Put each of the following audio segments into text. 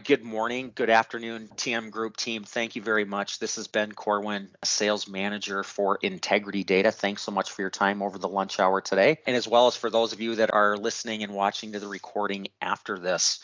Good morning, good afternoon, TM Group team. Thank you very much. This is Ben Corwin, Sales Manager for Integrity Data. Thanks so much for your time over the lunch hour today, and as well as for those of you that are listening and watching to the recording after this.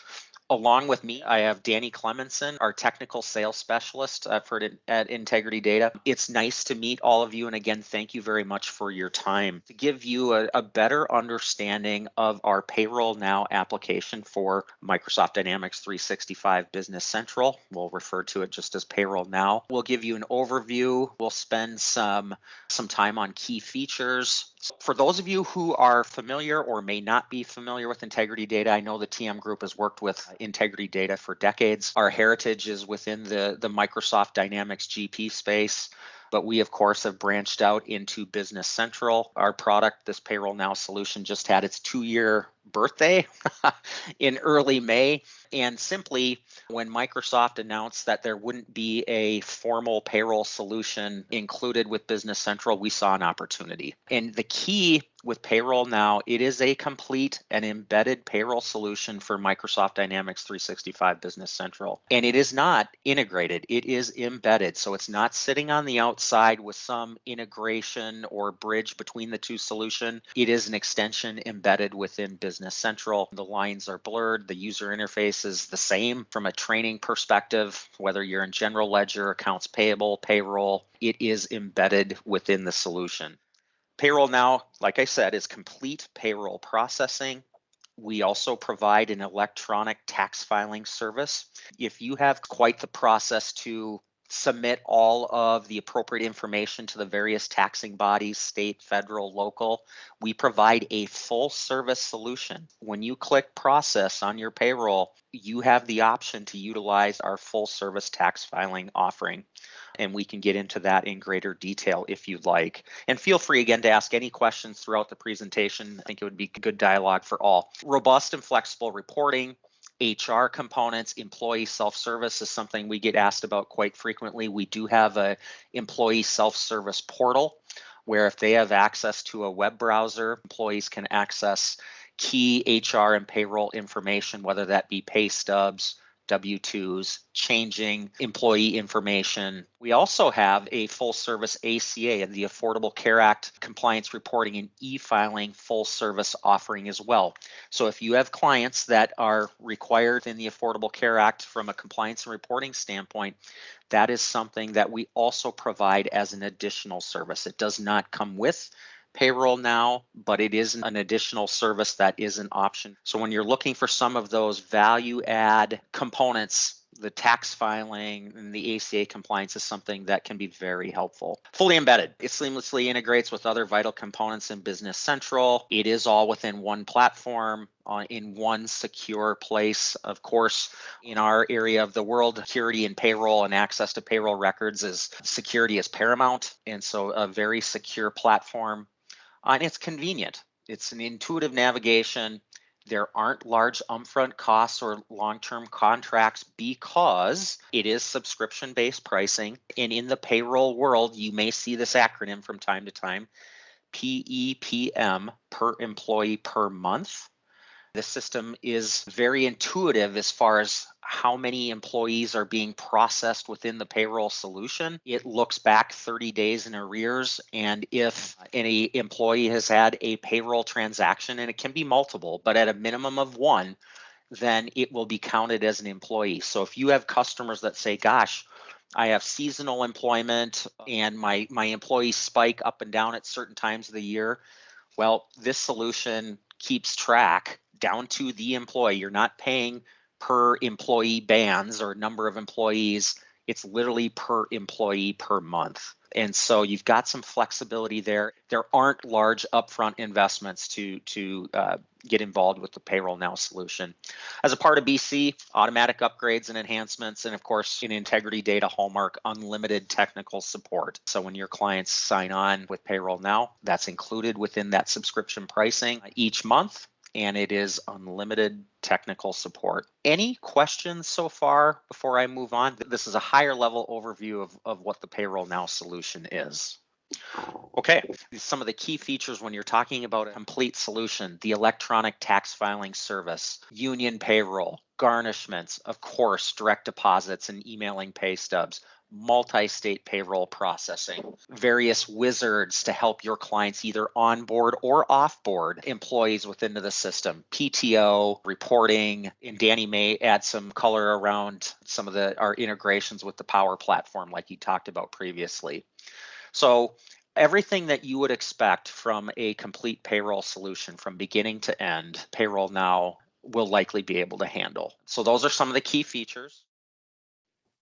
Along with me, I have Danny Clemenson, our technical sales specialist at Integrity Data. It's nice to meet all of you. And again, thank you very much for your time. To give you a better understanding of our Payroll Now application for Microsoft Dynamics 365 Business Central, we'll refer to it just as Payroll Now. We'll give you an overview. We'll spend some time on key features. For those of you who are familiar or may not be familiar with Integrity Data, I know the TM Group has worked with Integrity Data for decades. Our heritage is within the Microsoft Dynamics GP space, but we, of course, have branched out into Business Central. Our product, this Payroll Now solution, just had its 2-year birthday in early May. And simply, when Microsoft announced that there wouldn't be a formal payroll solution included with Business Central, we saw an opportunity. And the key with Payroll Now, it is a complete and embedded payroll solution for Microsoft Dynamics 365 Business Central. And it is not integrated, it is embedded. So it's not sitting on the outside with some integration or bridge between the two solutions. It is an extension embedded within Business Central. The lines are blurred, the user interface is the same from a training perspective, whether you're in general ledger, accounts payable, payroll, it is embedded within the solution. Payroll Now, like I said, is complete payroll processing. We also provide an electronic tax filing service. If you have quite the process to submit all of the appropriate information to the various taxing bodies, state, federal, local, we provide a full service solution. When you click process on your payroll, you have the option to utilize our full service tax filing offering. And we can get into that in greater detail if you'd like. And feel free again to ask any questions throughout the presentation. I think it would be good dialogue for all. Robust and flexible reporting, HR components, employee self-service is something we get asked about quite frequently. We do have a employee self-service portal where if they have access to a web browser, employees can access key HR and payroll information, whether that be pay stubs, W-2s, changing employee information. We also have a full service ACA, the Affordable Care Act compliance reporting and e-filing full service offering as well. So if you have clients that are required in the Affordable Care Act from a compliance and reporting standpoint, that is something that we also provide as an additional service. It does not come with Payroll Now, but it is an additional service that is an option. So when you're looking for some of those value add components, the tax filing and the ACA compliance is something that can be very helpful. Fully embedded. It seamlessly integrates with other vital components in Business Central. It is all within one platform. In one secure place. Of course, in our area of the world, security and payroll and access to payroll records is security is paramount. And so a very secure platform. And it's convenient. It's an intuitive navigation. There aren't large upfront costs or long-term contracts because it is subscription-based pricing. And in the payroll world, you may see this acronym from time to time, PEPM, per employee per month. The system is very intuitive as far as how many employees are being processed within the payroll solution. It looks back 30 days in arrears, and if any employee has had a payroll transaction, and it can be multiple, but at a minimum of one, then it will be counted as an employee. So if you have customers that say, gosh, I have seasonal employment and my employees spike up and down at certain times of the year, well, this solution keeps track down to the employee. You're not paying per employee bands or number of employees. It's literally per employee per month. And so you've got some flexibility there. There aren't large upfront investments to get involved with the Payroll Now solution. As a part of BC, automatic upgrades and enhancements, and of course, in Integrity Data hallmark, unlimited technical support. So when your clients sign on with Payroll Now, that's included within that subscription pricing each month, and it is unlimited technical support. Any questions so far before I move on? This is a higher level overview of what the Payroll Now solution is. Okay, some of the key features when you're talking about a complete solution: the electronic tax filing service, union payroll, garnishments, of course, direct deposits and emailing pay stubs, multi state payroll processing, various wizards to help your clients either onboard or offboard employees within the system, PTO, reporting, and Danny may add some color around some of our integrations with the Power Platform, like you talked about previously. So everything that you would expect from a complete payroll solution from beginning to end, Payroll Now will likely be able to handle. So those are some of the key features.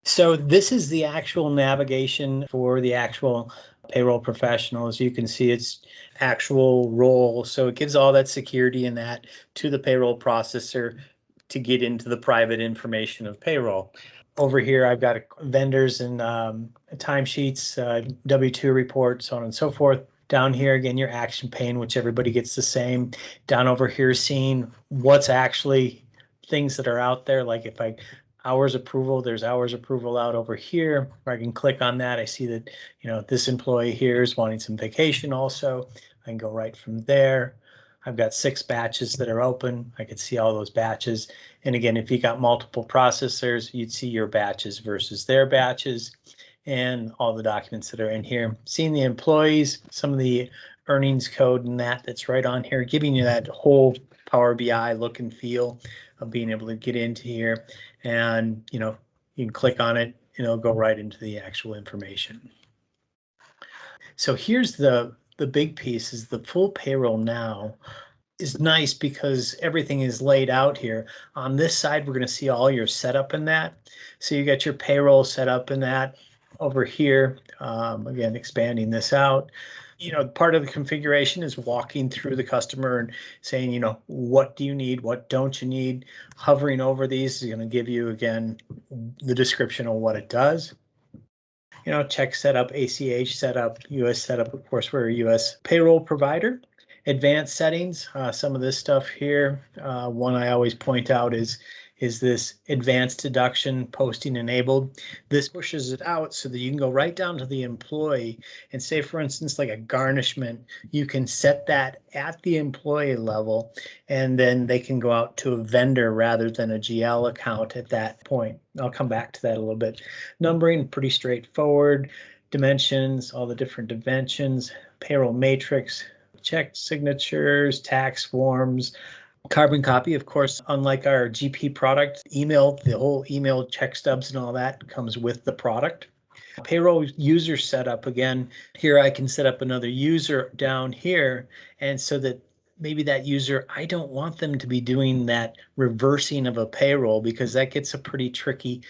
So this is the actual navigation for the actual Payroll Professional. As you can see, it's actual role. So it gives all that security in that to the payroll processor to get into the private information of payroll. Over here, I've got vendors and timesheets, W-2 reports, so on and so forth. Down here, again, your action pane, which everybody gets the same. Down over here, seeing what's actually things that are out there. Like if I hours approval, there's hours approval out over here. Where I can click on that. I see that, this employee here is wanting some vacation also. I can go right from there. I've got 6 batches that are open. I could see all those batches. And again, if you got multiple processors, you'd see your batches versus their batches and all the documents that are in here. Seeing the employees, some of the earnings code and that's right on here, giving you that whole Power BI look and feel of being able to get into here. And, you can click on it and it'll go right into the actual information. So here's the big piece is the full Payroll Now is nice because everything is laid out here. On this side, we're going to see all your setup in that. So you got your payroll set up in that over here. Again, expanding this out. Part of the configuration is walking through the customer and saying, what do you need? What don't you need? Hovering over these is going to give you, again, the description of what it does. Check setup, ACH setup, US setup. Of course, we're a US payroll provider. Advanced settings, some of this stuff here. One I always point out is this advanced deduction posting enabled. This pushes it out so that you can go right down to the employee and say, for instance, like a garnishment, you can set that at the employee level, and then they can go out to a vendor rather than a GL account at that point. I'll come back to that a little bit. Numbering, pretty straightforward. Dimensions, all the different dimensions, payroll matrix, check signatures, tax forms, carbon copy. Of course, unlike our GP product, email, the whole email check stubs and all that comes with the product. Payroll user setup, again, here I can set up another user down here, and so that maybe that user, I don't want them to be doing that reversing of a payroll because that gets a pretty tricky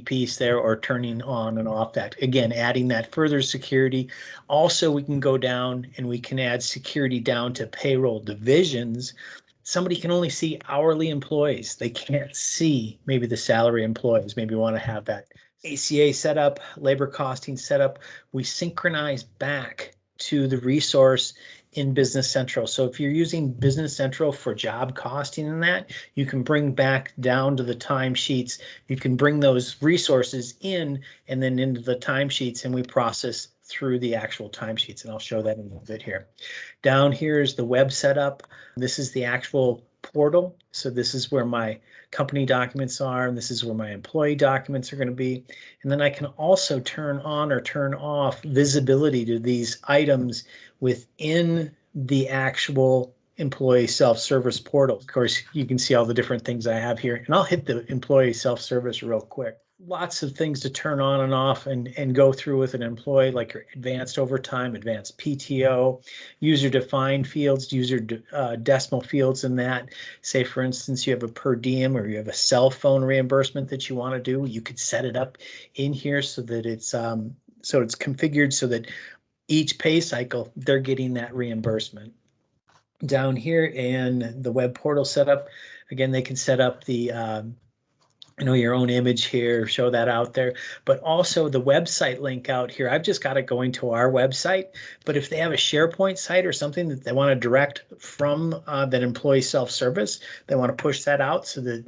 piece there, or turning on and off that. Again, adding that further security. Also, we can go down and we can add security down to payroll divisions. Somebody can only see hourly employees. They can't see maybe the salary employees. Maybe want to have that ACA setup, labor costing setup. We synchronize back to the resource in Business Central. So if you're using Business Central for job costing and that, you can bring back down to the timesheets. You can bring those resources in and then into the timesheets, and we process through the actual timesheets. And I'll show that in a little bit here. Down here is the web setup. This is the actual portal. So this is where my company documents are, and this is where my employee documents are going to be. And then I can also turn on or turn off visibility to these items within the actual employee self-service portal. Of course, you can see all the different things I have here, and I'll hit the employee self-service real quick. Lots of things to turn on and off and go through with an employee, like your advanced overtime, advanced PTO, user defined fields, user decimal fields in that. Say, for instance, you have a per diem or you have a cell phone reimbursement that you want to do. You could set it up in here so that it's configured so that each pay cycle they're getting that reimbursement. Down here in the web portal setup, again, they can set up the your own image here, show that out there, but also the website link out here. I've just got it going to our website, but if they have a SharePoint site or something that they want to direct from that employee self-service, they want to push that out so that,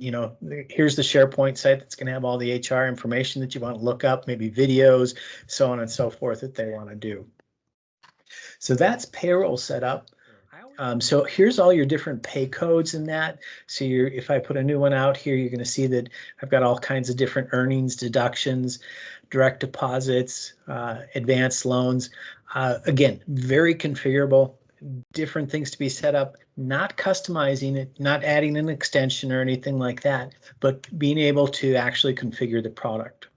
here's the SharePoint site that's going to have all the HR information that you want to look up, maybe videos, so on and so forth that they want to do. So that's payroll setup. So here's all your different pay codes in that. So if I put a new one out here, you're going to see that I've got all kinds of different earnings, deductions, direct deposits, advanced loans. Again, very configurable, different things to be set up, not customizing it, not adding an extension or anything like that, but being able to actually configure the product.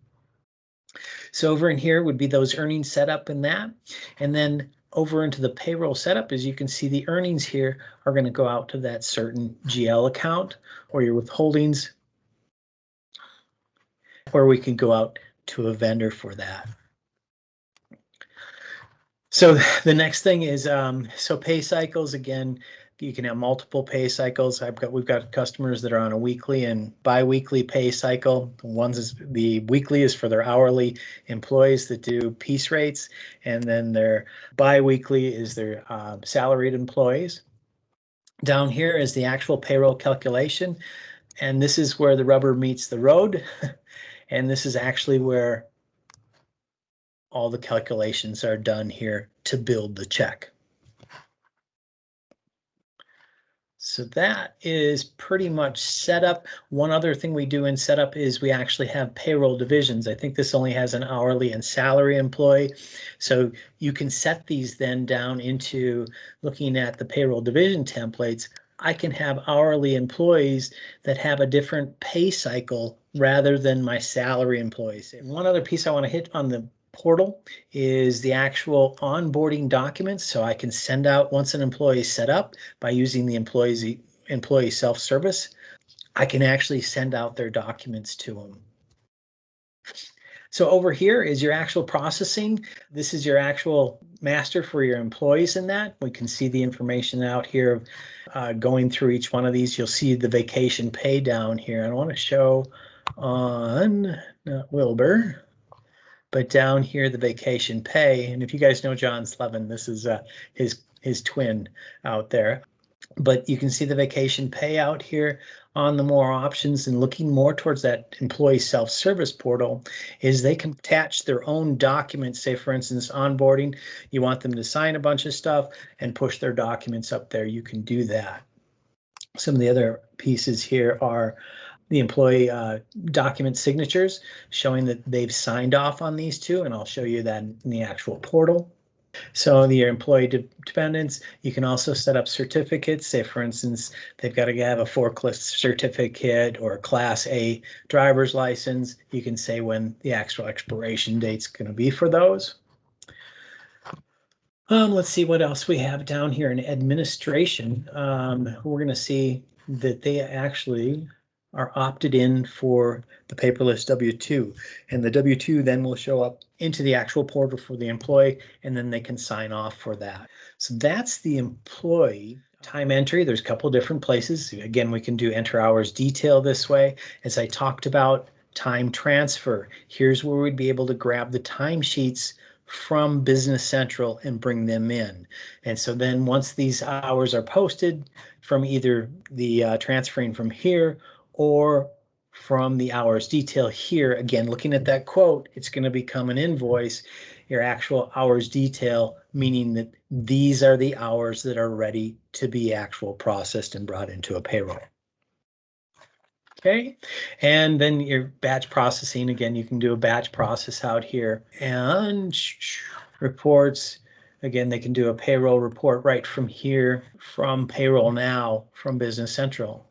So over in here would be those earnings setup in that. And then over into the payroll setup, as you can see, the earnings here are going to go out to that certain GL account or your withholdings, or we can go out to a vendor for that. So the next thing is, so pay cycles, again, you can have multiple pay cycles. We've got customers that are on a weekly and bi-weekly pay cycle. The weekly is for their hourly employees that do piece rates, and then their bi-weekly is their salaried employees. Down here is the actual payroll calculation, and this is where the rubber meets the road. And this is actually where all the calculations are done here to build the check. So that is pretty much setup. One other thing we do in setup is we actually have payroll divisions. I think this only has an hourly and salary employee. So you can set these then down into looking at the payroll division templates. I can have hourly employees that have a different pay cycle rather than my salary employees. And one other piece I want to hit on the portal is the actual onboarding documents. So I can send out, once an employee is set up by using the employee self-service, I can actually send out their documents to them. So over here is your actual processing. This is your actual master for your employees in that. We can see the information out here going through each one of these. You'll see the vacation pay down here. I want to show on, not Wilbur, but down here, the vacation pay. And if you guys know John Slevin, this is his twin out there. But you can see the vacation pay out here on the more options, and looking more towards that employee self-service portal is they can attach their own documents. Say, for instance, onboarding, you want them to sign a bunch of stuff and push their documents up there. You can do that. Some of the other pieces here are the employee document signatures showing that they've signed off on these two, and I'll show you that in the actual portal. So the employee dependents, you can also set up certificates. Say, for instance, they've got to have a forklift certificate or a Class A driver's license. You can say when the actual expiration date's going to be for those. Let's see what else we have down here in administration. We're going to see that they actually are opted in for the paperless W-2, and the W-2 then will show up into the actual portal for the employee, and then they can sign off for that. So that's the employee time entry. There's a couple different places. Again, we can do enter hours detail this way. As I talked about, time transfer. Here's where we'd be able to grab the timesheets from Business Central and bring them in. And so then once these hours are posted from either the transferring from here or from the hours detail here, again, looking at that quote, it's going to become an invoice, your actual hours detail, meaning that these are the hours that are ready to be actual processed and brought into a payroll. Okay, and then your batch processing, again, you can do a batch process out here, and reports, again, they can do a payroll report right from here, from Payroll Now, from Business Central.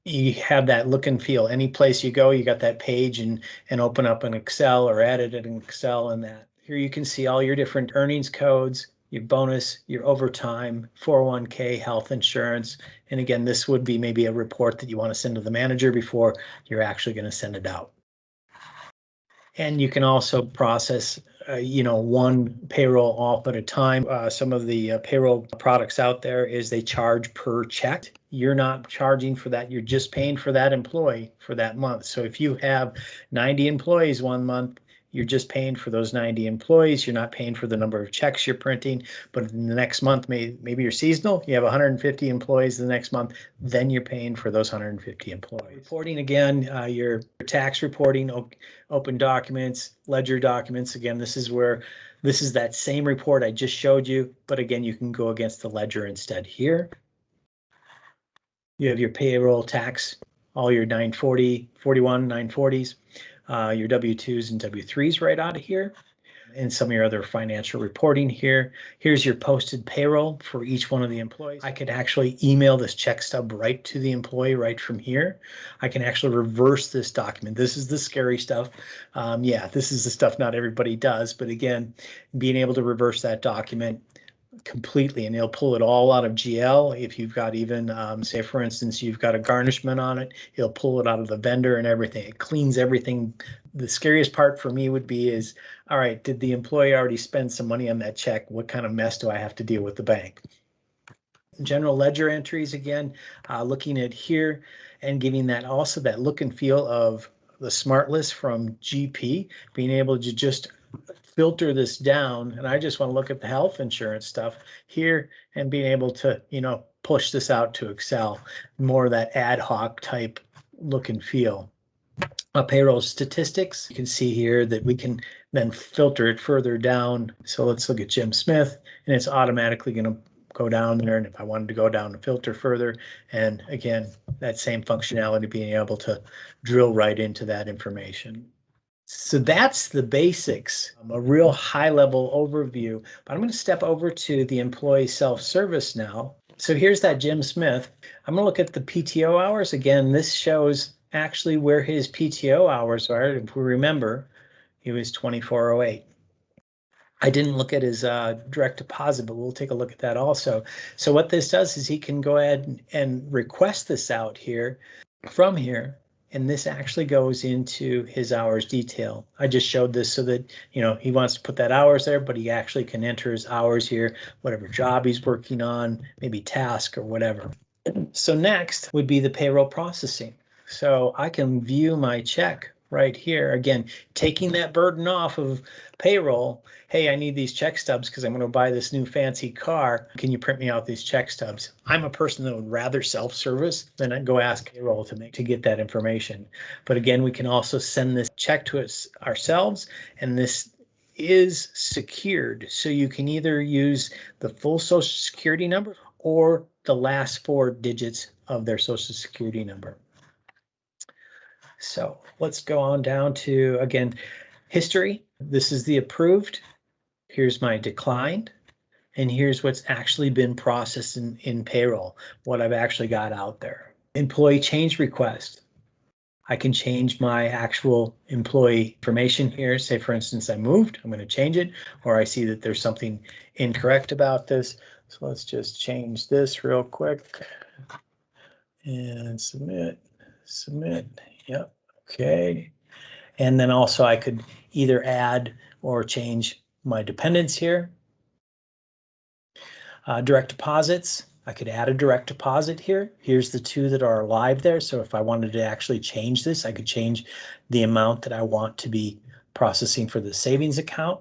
You have that look and feel. Any place you go, you got that page and open up an Excel or edit it in Excel, and that. Here you can see all your different earnings codes, your bonus, your overtime, 401k, health insurance. And again, this would be maybe a report that you want to send to the manager before you're actually going to send it out. And you can also process, one payroll off at a time. Some of the payroll products out there is they charge per check. You're not charging for that. You're just paying for that employee for that month. So if you have 90 employees one month, you're just paying for those 90 employees. You're not paying for the number of checks you're printing. But in the next month, maybe you're seasonal, you have 150 employees the next month, then you're paying for those 150 employees. Reporting, again, your tax reporting, open documents, ledger documents. Again, this is where This is that same report I just showed you, but again, you can go against the ledger instead here. You have your payroll tax, all your 940, 41, 940s, your W-2s and W-3s right out of here, and some of your other financial reporting here. Here's your posted payroll for each one of the employees. I could actually email this check stub right to the employee right from here. I can actually reverse this document. This is the scary stuff. Yeah, this is the stuff not everybody does, but again, being able to reverse that document completely, and it'll pull it all out of GL. If you've got even, say for instance, you've got a garnishment on it, it'll pull it out of the vendor and everything. It cleans everything. The scariest part for me would be is, all right, did the employee already spend some money on that check? What kind of mess do I have to deal with the bank? General ledger entries again, looking at here and giving that also that look and feel of the smart list from GP, being able to just filter this down. And I just want to look at the health insurance stuff here and being able to, push this out to Excel, more of that ad hoc type look and feel. Payroll statistics, you can see here that we can then filter it further down. So let's look at Jim Smith, and it's automatically going to go down there. And if I wanted to go down and filter further, and again, that same functionality, being able to drill right into that information. So that's the basics, a real high level overview, but I'm going to step over to the employee self-service now. So here's that Jim Smith. I'm going to look at the PTO hours. Again, this shows actually where his PTO hours are. If we remember, he was 2408. I didn't look at his direct deposit, but we'll take a look at that also. So what this does is he can go ahead and request this out here from here. And this actually goes into his hours detail. I just showed this so that, he wants to put that hours there, but he actually can enter his hours here, whatever job he's working on, maybe task or whatever. So next would be the payroll processing. So I can view my check right here. Again, taking that burden off of payroll. Hey, I need these check stubs because I'm going to buy this new fancy car. Can you print me out these check stubs? I'm a person that would rather self-service than I'd go ask payroll to get that information. But again, we can also send this check to us ourselves, and this is secured. So you can either use the full Social Security number or the last 4 digits of their Social Security number. So let's go on down to, again, history. This is the approved. Here's my declined. And here's what's actually been processed in payroll, what I've actually got out there. Employee change request. I can change my actual employee information here. Say, for instance, I moved, I'm going to change it, or I see that there's something incorrect about this. So let's just change this real quick and submit. Yep. Okay. And then also I could either add or change my dependents here. Direct deposits. I could add a direct deposit here. Here's the 2 that are live there. So if I wanted to actually change this, I could change the amount that I want to be processing for the savings account.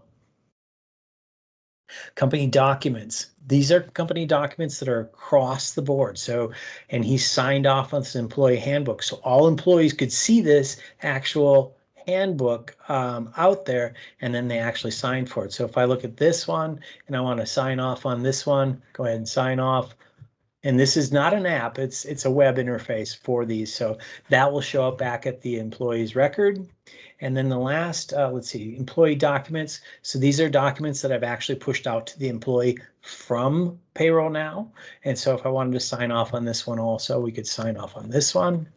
Company documents. These are company documents that are across the board. So, and he signed off on this employee handbook. So all employees could see this actual handbook out there, and then they actually sign for it. So if I look at this one and I want to sign off on this one, go ahead and sign off. And this is not an app, it's a web interface for these. So that will show up back at the employee's record. And then the last, let's see, employee documents. So these are documents that I've actually pushed out to the employee from Payroll Now. And so if I wanted to sign off on this one also, we could sign off on this one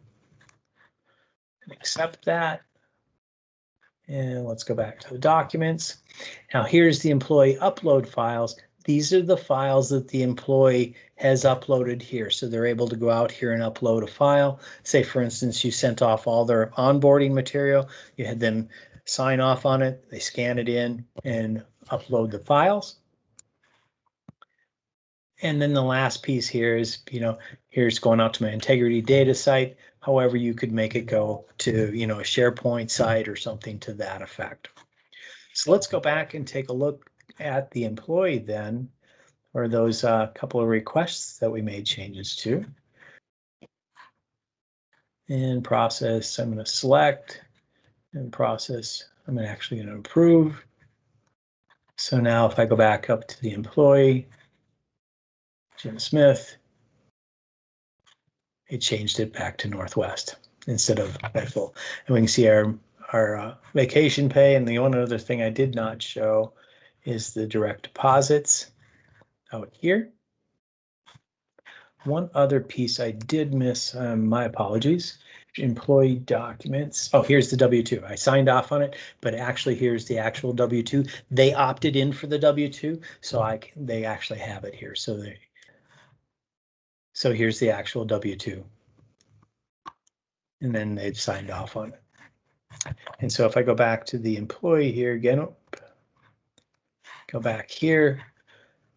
and accept that. And let's go back to the documents. Now here's the employee upload files. These are the files that the employee has uploaded here. So they're able to go out here and upload a file. Say, for instance, you sent off all their onboarding material. You had them sign off on it. They scan it in and upload the files. And then the last piece here is, here's going out to my integrity data site. However, you could make it go to, a SharePoint site or something to that effect. So let's go back and take a look at the employee then, or those couple of requests that we made changes to. And process, I'm going to select, and process, I'm actually going to approve. So now if I go back up to the employee, Jim Smith, it changed it back to Northwest instead of Bedful. And we can see our vacation pay. And the one other thing I did not show is the direct deposits out here. One other piece I did miss, my apologies. Employee documents. Oh, here's the W-2. I signed off on it, but actually here's the actual W-2. They opted in for the W-2, so they actually have it here. So here's the actual W-2. And then they've signed off on it. And so if I go back to the employee here again, go back here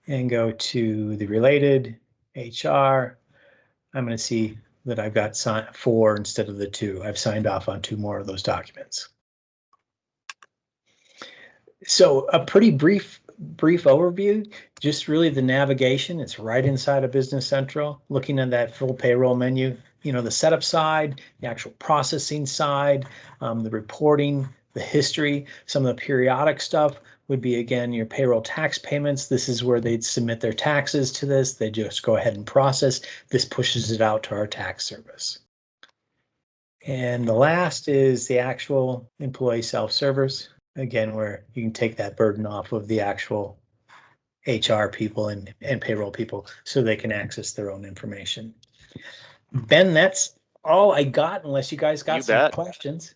and go to the related HR, I'm going to see that I've got 4 instead of the 2. I've signed off on 2 more of those documents. So a pretty brief overview, just really the navigation. It's right inside of Business Central, looking at that full payroll menu, the setup side, the actual processing side, the reporting, the history, some of the periodic stuff would be, again, your payroll tax payments. This is where they'd submit their taxes to this. They just go ahead and process. This pushes it out to our tax service. And the last is the actual employee self-service, again, where you can take that burden off of the actual HR people and payroll people so they can access their own information. Ben, that's all I got, unless you guys got some questions.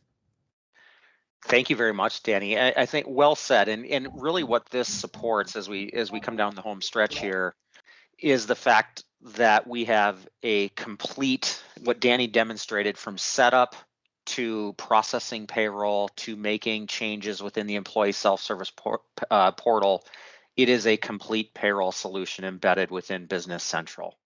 Thank you very much, Danny. I think well said. And really what this supports as we come down the home stretch here is the fact that we have a complete, what Danny demonstrated, from setup to processing payroll to making changes within the employee self-service portal. It is a complete payroll solution embedded within Business Central.